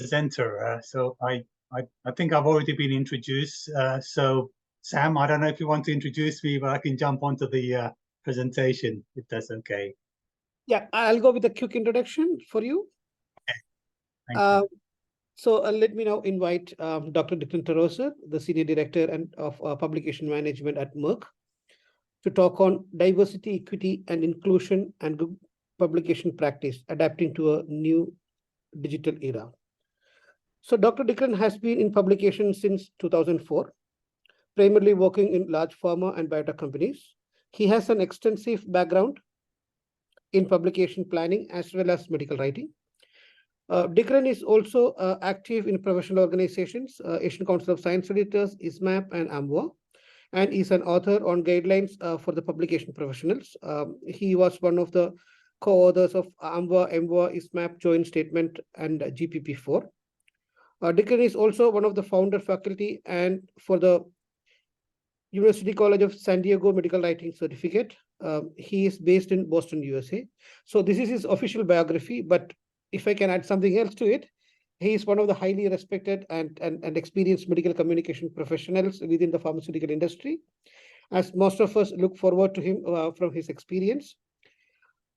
presenter. So I think I've already been introduced. So Sam, I don't know if you want to introduce me, but I can jump onto the presentation if that's okay. Yeah, I'll go with a quick introduction for you. Okay. Thank you. So let me now invite Dr. Dikran Toroser, the Senior Director of Publication Management at Merck, to talk on diversity, equity, and inclusion and good publication practice, adapting to a new digital era. So Dr. Dikran has been in publication since 2004, primarily working in large pharma and biotech companies. He has an extensive background in publication planning as well as medical writing. Dikran is also active in professional organizations, Asian Council of Science Editors, ISMAP and AMWA, and is an author on guidelines for the publication professionals. He was one of the co-authors of AMWA, EMWA, ISMAP Joint Statement and GPP4. Dikran is also one of the founder faculty and for the University College of San Diego Medical Writing Certificate. He is based in Boston, USA. So this is his official biography, but if I can add something else to it, he is one of the highly respected and experienced medical communication professionals within the pharmaceutical industry, as most of us look forward to him from his experience.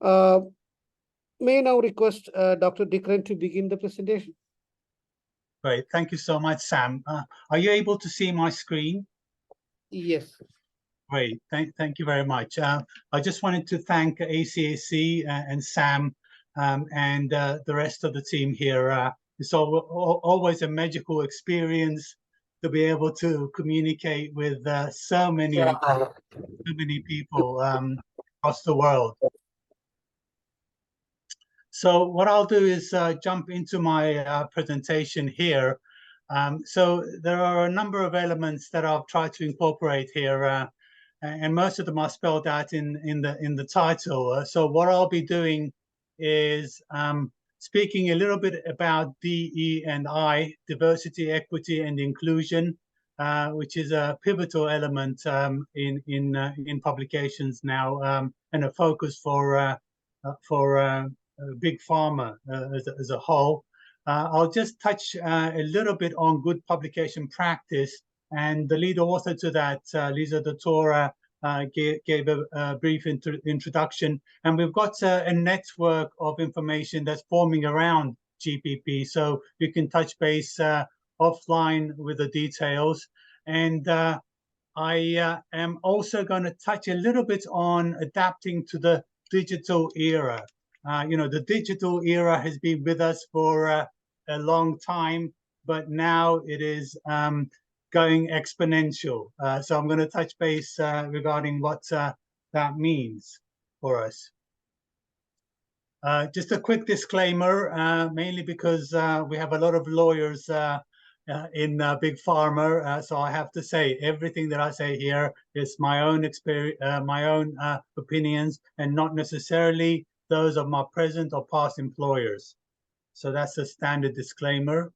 May I now request Dr. Dikran to begin the presentation? Great, thank you so much, Sam. Are you able to see my screen? Yes. Great, thank you very much. I just wanted to thank ACSE and Sam and the rest of the team here. It's always a magical experience to be able to communicate with so many people across the world. So what I'll do is jump into my presentation here. So there are a number of elements that I've tried to incorporate here, and most of them are spelled out in the title. So what I'll be doing is speaking a little bit about DE&I, diversity, equity, and inclusion, which is a pivotal element in publications now, and a focus for big pharma as a whole. I'll just touch a little bit on good publication practice, and the lead author to that, Lisa Dottora, gave a brief introduction, and we've got a network of information that's forming around GPP, so you can touch base offline with the details. And I am also going to touch a little bit on adapting to the digital era. You know, the digital era has been with us for a long time, but now it is going exponential. So I'm going to touch base regarding what that means for us. Just a quick disclaimer, mainly because we have a lot of lawyers in big pharma, so I have to say everything that I say here is my own experience, my own opinions, and not necessarily those of my present or past employers. So that's a standard disclaimer.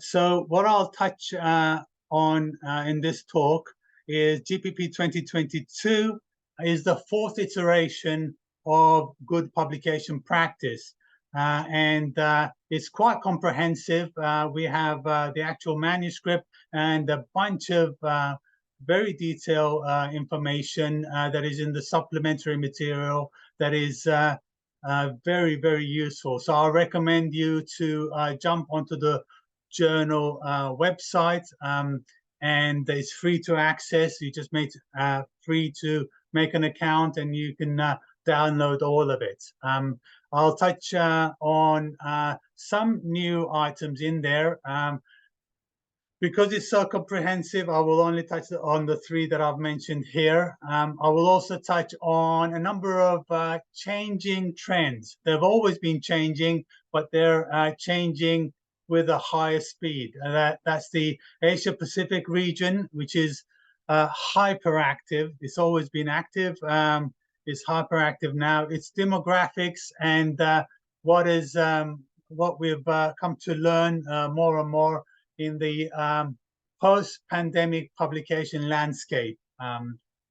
So what I'll touch on in this talk is GPP 2022 is the fourth iteration of good publication practice. And it's quite comprehensive. We have the actual manuscript and a bunch of very detailed information that is in the supplementary material that is very, very useful. So I recommend you to jump onto the journal website, and it's free to access. You just make free to make an account, and you can download all of it. I'll touch on some new items in there. Because it's so comprehensive, I will only touch on the three that I've mentioned here. I will also touch on a number of changing trends. They've always been changing, but they're changing with a higher speed. That's the Asia Pacific region, which is hyperactive. It's always been active. It's hyperactive now. It's demographics and what we've come to learn more and more in the post-pandemic publication landscape.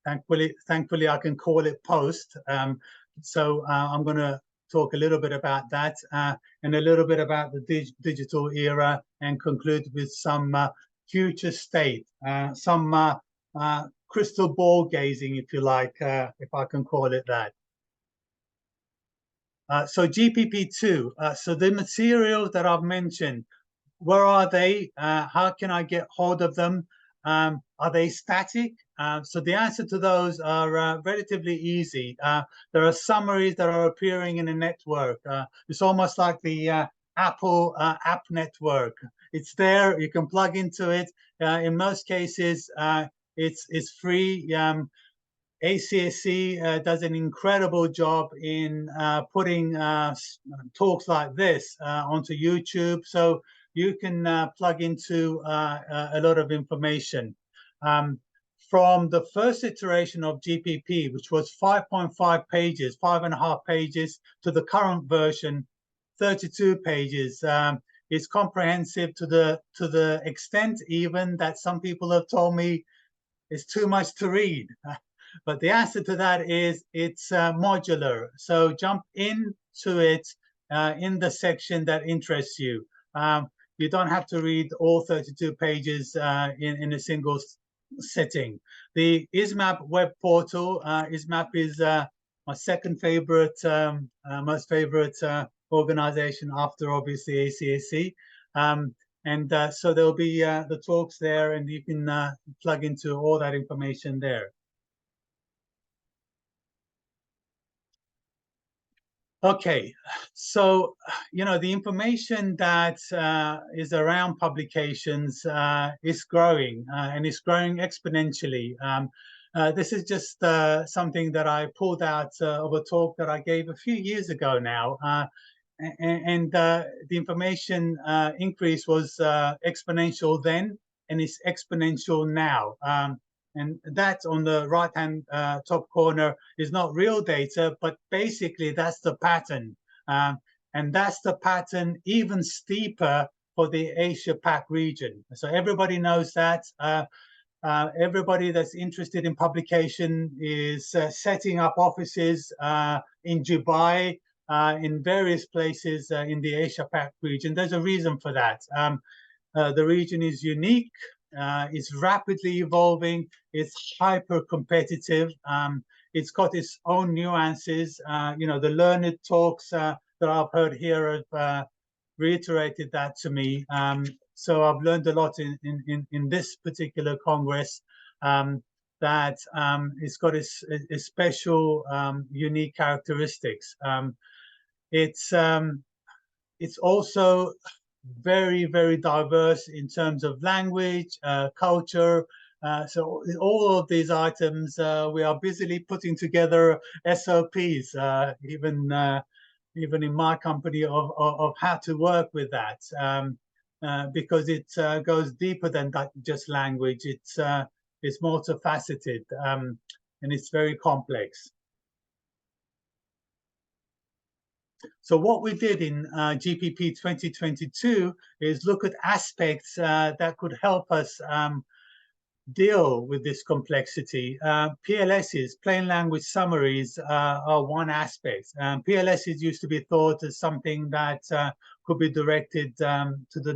Thankfully, I can call it post. So I'm going to talk a little bit about that and a little bit about the digital era, and conclude with some future state, some crystal ball gazing, if you like, if I can call it that. So GPP2, so the materials that I've mentioned, where are they? How can I get hold of them? Are they static? So the answer to those are relatively easy. There are summaries that are appearing in a network. It's almost like the Apple app network. It's there, you can plug into it. In most cases, it's free. ACSE does an incredible job in putting talks like this onto YouTube, so you can plug into a lot of information. From the first iteration of GPP, which was 5.5 pages, 5.5 pages, to the current version, 32 pages. It's comprehensive to the extent even that some people have told me it's too much to read. But the answer to that is it's modular. So jump into it in the section that interests you. You don't have to read all 32 pages in a single sitting. The ISMAP web portal, ISMAP is my second favorite, most favorite organization after obviously ACSE. So there'll be the talks there, and you can plug into all that information there. Okay, so, the information that is around publications is growing, and it's growing exponentially. This is just something that I pulled out of a talk that I gave a few years ago now. And the information increase was exponential then, and it's exponential now. And that on the right-hand top corner is not real data, but basically that's the pattern. And that's the pattern even steeper for the Asia-Pac region. So everybody knows that. Everybody that's interested in publication is setting up offices in Dubai, in various places in the Asia-Pac region. There's a reason for that. The region is unique. It's rapidly evolving. It's hyper competitive. It's got its own nuances. The learned talks that I've heard here have reiterated that to me. So I've learned a lot in this particular Congress, that it's got its special, unique characteristics. It's also very, very diverse in terms of language, culture. So all of these items, we are busily putting together SOPs, even in my company, of how to work with that, because it goes deeper than just language. It's multifaceted, and it's very complex. So what we did in GPP 2022 is look at aspects that could help us deal with this complexity. PLSs, plain language summaries, are one aspect. PLSs used to be thought as something that could be directed to the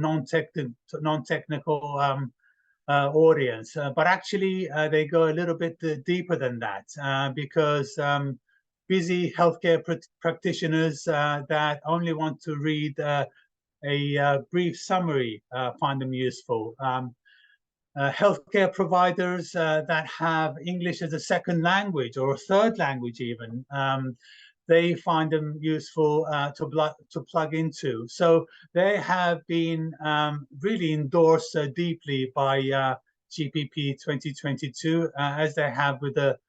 non-technical audience, but actually they go a little bit deeper than that, because busy healthcare practitioners that only want to read a brief summary find them useful. Healthcare providers that have English as a second language or a third language even, they find them useful to plug into. So they have been really endorsed deeply by GPP 2022, as they have with the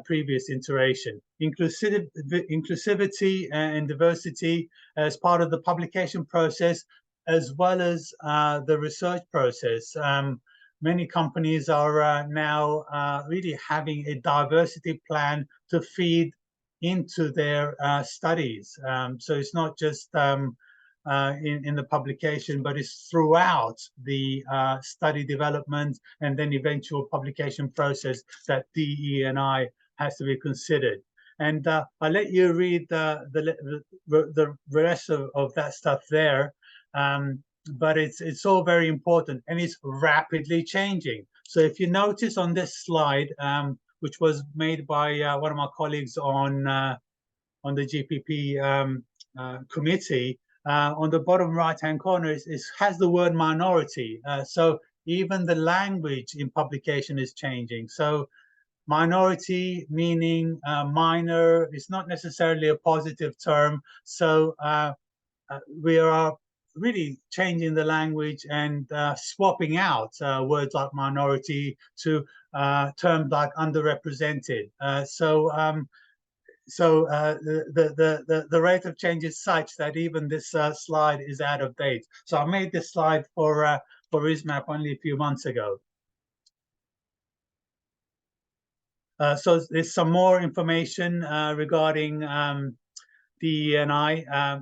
previous iteration. Inclusivity and diversity as part of the publication process, as well as the research process. Many companies are now really having a diversity plan to feed into their studies. So it's not just in the publication, but it's throughout the study development and then eventual publication process that DE&I has to be considered. And I'll let you read the rest of that stuff there. But it's all very important, and it's rapidly changing. So if you notice on this slide, which was made by one of my colleagues on the GPP committee, on the bottom right-hand corner has the word minority. So even the language in publication is changing. So minority meaning minor is not necessarily a positive term. So we are really changing the language and swapping out words like minority to terms like underrepresented. The rate of change is such that even this slide is out of date. So I made this slide for ISMAP only a few months ago. So there's some more information regarding DE&I.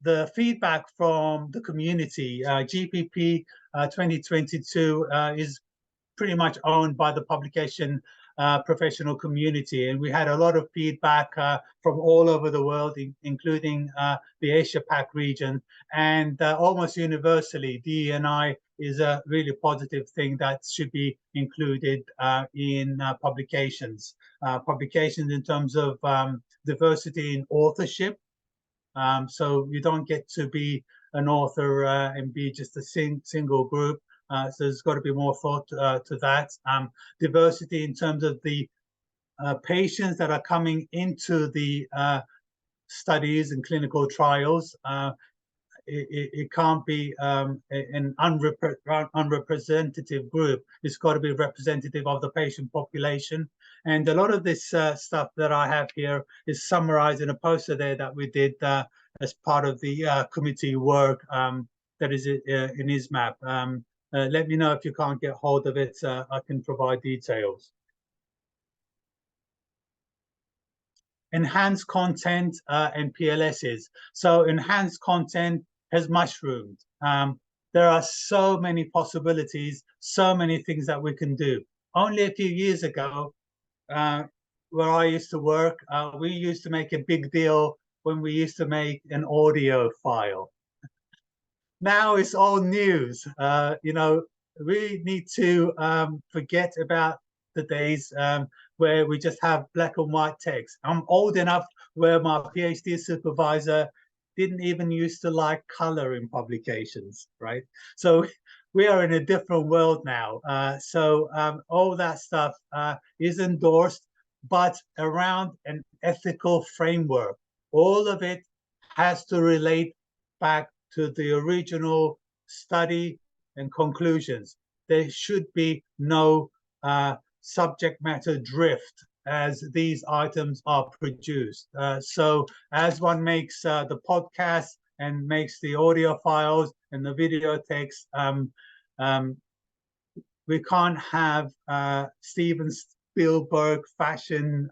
The feedback from the community, GPP 2022 is pretty much owned by the publication professional community, and we had a lot of feedback from all over the world, including the Asia Pac region, and almost universally, DE&I is a really positive thing that should be included in publications. Publications in terms of diversity in authorship. So you don't get to be an author and be just a single group. So there's got to be more thought to that. Diversity in terms of the patients that are coming into the studies and clinical trials. It can't be an unrepresentative group. It's got to be representative of the patient population. And a lot of this stuff that I have here is summarized in a poster there that we did as part of the committee work that is in ISMAP. Let me know if you can't get hold of it. I can provide details. Enhanced content and PLSs. So enhanced content has mushroomed. There are so many possibilities, so many things that we can do. Only a few years ago, where I used to work, we used to make a big deal when we used to make an audio file. Now it's all news. You know, we need to forget about the days where we just have black and white text. I'm old enough where my PhD supervisor didn't even used to like color in publications, right? So we are in a different world now. So all that stuff is endorsed, but around an ethical framework. All of it has to relate back to the original study and conclusions. There should be no subject matter drift as these items are produced. So as one makes the podcast and makes the audio files and the video text, we can't have Steven Spielberg fashion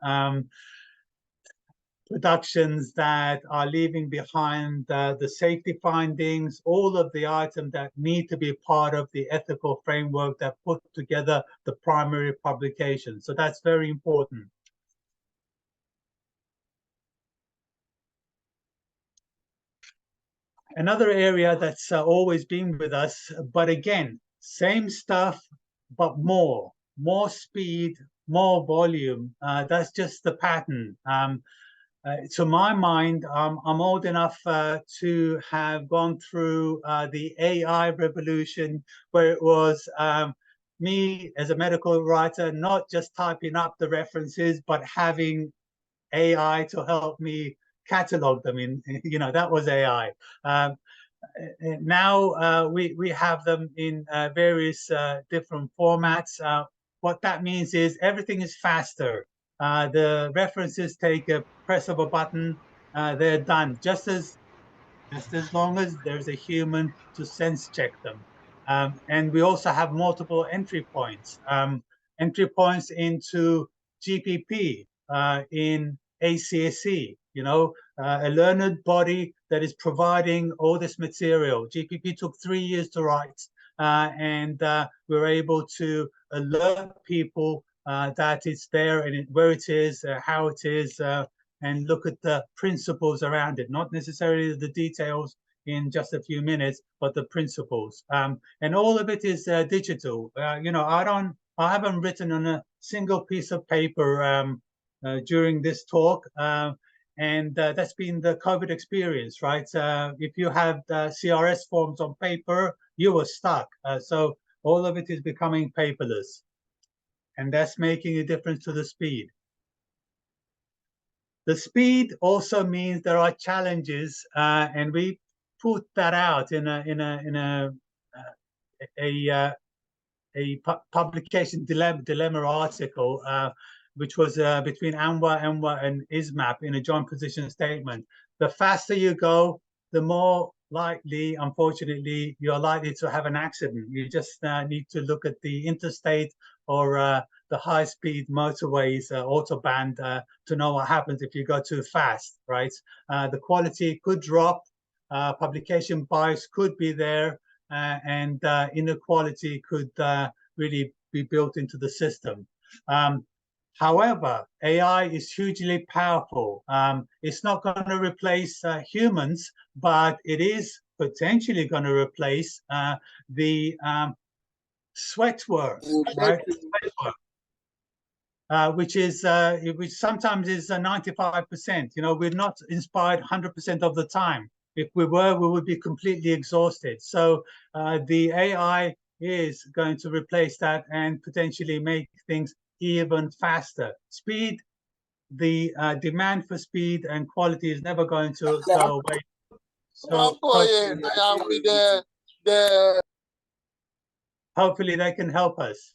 productions that are leaving behind the safety findings, all of the items that need to be part of the ethical framework that put together the primary publication. So that's very important. Another area that's always been with us, but again, same stuff, but more speed, more volume. That's just the pattern. To my mind, I'm old enough to have gone through the AI revolution, where it was me as a medical writer, not just typing up the references, but having AI to help me catalog them in, you know, that was AI. Now we have them in various different formats. What that means is everything is faster. The references take a press of a button, they're done. Just as long as there's a human to sense check them. And we also have multiple entry points. Entry points into GPP, in ACSE, you know, a learned body that is providing all this material. GPP took 3 years to write, and we're able to alert people that it's there and where it is, how it is, and look at the principles around it, not necessarily the details in just a few minutes, but the principles. And all of it is digital. You know, I haven't written on a single piece of paper during this talk. And that's been the COVID experience, right? If you had CRS forms on paper, you were stuck. So all of it is becoming paperless. And that's making a difference to the speed. The speed also means there are challenges, and we put that out in a publication dilemma article, which was between AMWA, EMWA, and ISMAP in a joint position statement. The faster you go, the more likely, unfortunately, you're likely to have an accident. You just need to look at the interstate or the high-speed motorways, autobahn, to know what happens if you go too fast, right? The quality could drop, publication bias could be there, and inequality could really be built into the system. However, AI is hugely powerful. It's not going to replace humans, but it is potentially going to replace the sweat work, right? Sweat work, which sometimes is 95%. You know, we're not inspired 100% of the time. If we were, we would be completely exhausted. So the AI is going to replace that and potentially make things even faster. Speed, the demand for speed and quality is never going to go away. So hopefully they can help us.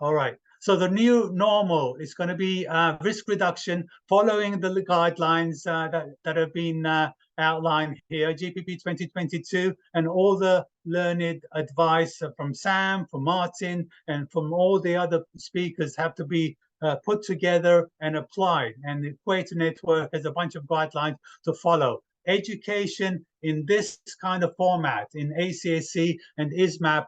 All right. So the new normal is going to be risk reduction following the guidelines that have been outlined here, GPP 2022, and all the learned advice from Sam, from Martin, and from all the other speakers have to be put together and applied. And the Equator Network has a bunch of guidelines to follow. Education in this kind of format, in ACSE and ISMAP,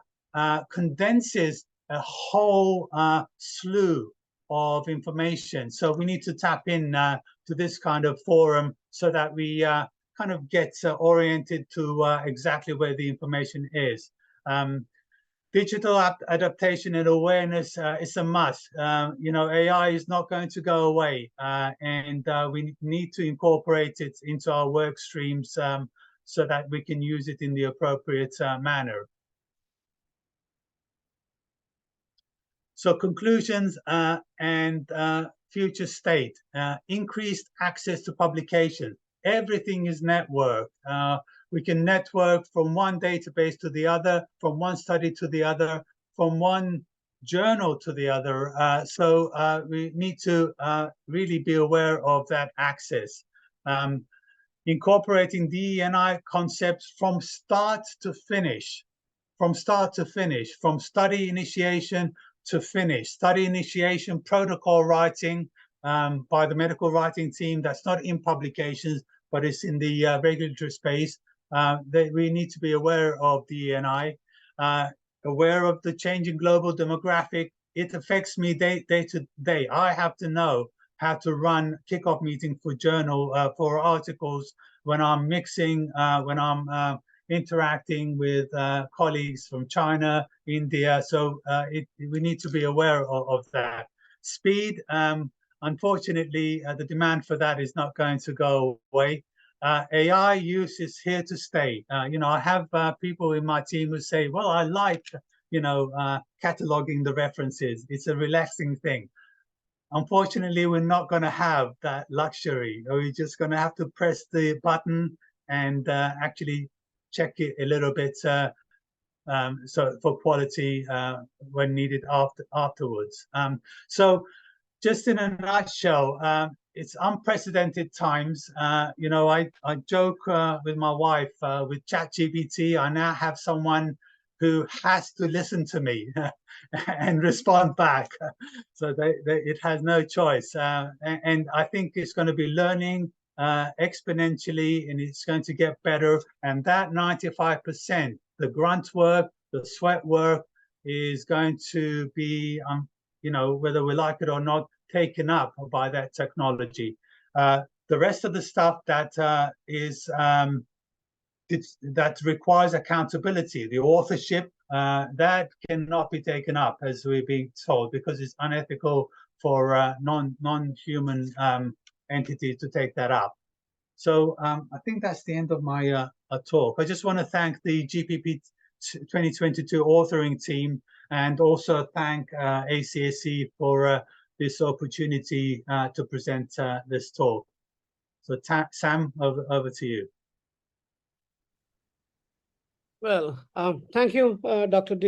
condenses a whole slew of information. So we need to tap in to this kind of forum so that we kind of get oriented to exactly where the information is. Digital adaptation and awareness is a must. You know, AI is not going to go away, and we need to incorporate it into our work streams so that we can use it in the appropriate manner. So conclusions and future state, increased access to publication. Everything is networked. We can network from one database to the other, from one study to the other, from one journal to the other. So we need to really be aware of that access. Incorporating DE&I concepts from start to finish, from study initiation to finish. Study initiation, protocol writing by the medical writing team that's not in publications, but it's in the regulatory space. We need to be aware of DE&I, aware of the changing global demographic. It affects me day to day. I have to know how to run kickoff meetings for journal, for articles, when I'm mixing, when I'm interacting with colleagues from China, India. So we need to be aware of that. Speed, unfortunately, the demand for that is not going to go away. AI use is here to stay. You know, I have people in my team who say, well, I like, you know, cataloging the references. It's a relaxing thing. Unfortunately, we're not going to have that luxury. We're just going to have to press the button and actually check it a little bit so for quality when needed afterwards. So just in a nutshell, it's unprecedented times. You know, I joke with my wife with ChatGPT. I now have someone who has to listen to me and respond back. So it has no choice. And I think it's going to be learning exponentially, and it's going to get better. And that 95%, the grunt work, the sweat work, is going to be, you know, whether we like it or not, taken up by that technology. The rest of the stuff that that requires accountability, the authorship, that cannot be taken up, as we're being told, because it's unethical for non-human entities to take that up. So I think that's the end of my talk. I just want to thank the GPP 2022 authoring team, and also thank ACSE for this opportunity to present this talk. So Sam, over to you. Well, thank you, Dr.